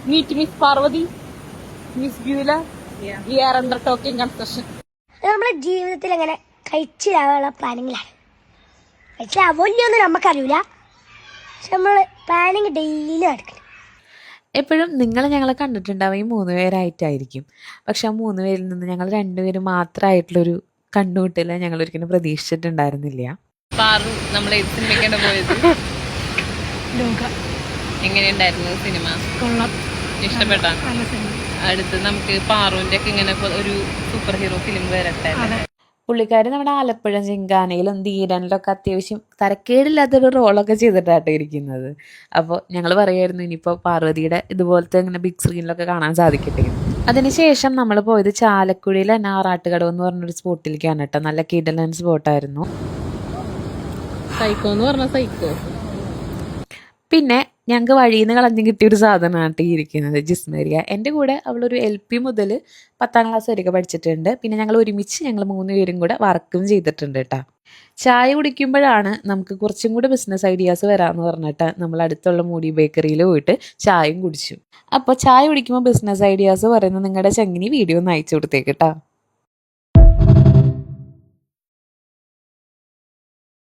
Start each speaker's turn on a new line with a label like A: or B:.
A: Meet Miss Parvati, Miss Beulah. Yeah. We are under talking construction.
B: നമ്മുടെ ജീവിതത്തിൽ എങ്ങനെ കഴിച്ചിലാവാനുള്ള പ്ലാനിങ്ങിലാണ്. കഴിച്ചിലാവോന്നും നമുക്കറിയില്ല, പക്ഷെ നമ്മൾ പ്ലാനിങ് ഡെയിലി നടക്കണം.
C: എപ്പോഴും നിങ്ങൾ ഞങ്ങളെ കണ്ടിട്ടുണ്ടാവും ഈ 3 പേരായിട്ടായിരിക്കും. പക്ഷെ ആ 3 പേരിൽ നിന്ന് ഞങ്ങൾ 2 പേര് മാത്രമായിട്ടുള്ളൊരു കണ്ടുമുട്ടൽ ഞങ്ങൾ ഒരിക്കലും പ്രതീക്ഷിച്ചിട്ടുണ്ടായിരുന്നില്ല.
A: പാറു നമ്മൾ ഏത് സിനിമയ്ക്കാണ് പോയത്? എങ്ങനെയുണ്ടായിരുന്നു സിനിമ? ഇഷ്ടപ്പെട്ടാ? അടുത്ത് നമുക്ക് പാറുവിന്റെ ഒക്കെ ഇങ്ങനെ ഒരു സൂപ്പർ ഹീറോ ഫിലിം വരട്ടെ.
C: പുള്ളിക്കാരി നമ്മുടെ ആലപ്പുഴ ജിങ്കാനയിലും ധീരനിലൊക്കെ അത്യാവശ്യം തരക്കേടില്ലാത്തൊരു റോളൊക്കെ ചെയ്തിട്ടാട്ടോ ഇരിക്കുന്നത്. അപ്പോൾ ഞങ്ങൾ പറയുമായിരുന്നു ഇനിയിപ്പോൾ പാർവതിയുടെ ഇതുപോലത്തെ ഇങ്ങനെ ബിഗ് സ്ക്രീനിലൊക്കെ കാണാൻ സാധിക്കട്ടെ. അതിനുശേഷം നമ്മൾ പോയത് ചാലക്കുടിയിലെ ആറാട്ടുകടവ് എന്ന് പറഞ്ഞൊരു സ്പോട്ടിലേക്കാണ് കേട്ടോ. നല്ല കിടലൻ സ്പോട്ടായിരുന്നു.
A: സൈക്കോ എന്ന് പറഞ്ഞ സൈക്കോ.
C: പിന്നെ ഞങ്ങൾക്ക് വഴിയിൽ നിന്ന് കളഞ്ഞ് കിട്ടിയൊരു സാധനമാണ് ഈ ഇരിക്കുന്നത്, ജിസ്മേരിയ. എൻ്റെ കൂടെ അവളൊരു LP മുതൽ 10ാം ക്ലാസ് വരെയൊക്കെ പഠിച്ചിട്ടുണ്ട്. പിന്നെ ഞങ്ങൾ ഒരുമിച്ച് ഞങ്ങൾ 3 പേരും കൂടെ വർക്കും ചെയ്തിട്ടുണ്ട് കേട്ടോ. ചായ കുടിക്കുമ്പോഴാണ് നമുക്ക് കുറച്ചും കൂടെ ബിസിനസ് ഐഡിയാസ് വരാമെന്ന് പറഞ്ഞിട്ട് നമ്മൾ അടുത്തുള്ള മൂടി ബേക്കറിയിൽ പോയിട്ട് ചായയും കുടിച്ചു. അപ്പോൾ ചായ കുടിക്കുമ്പോൾ ബിസിനസ് ഐഡിയാസ് പറയുന്നത് നിങ്ങളുടെ ചങ്ങിനി വീഡിയോ ഒന്ന് അയച്ചു കൊടുത്തേക്ക് കേട്ടോ.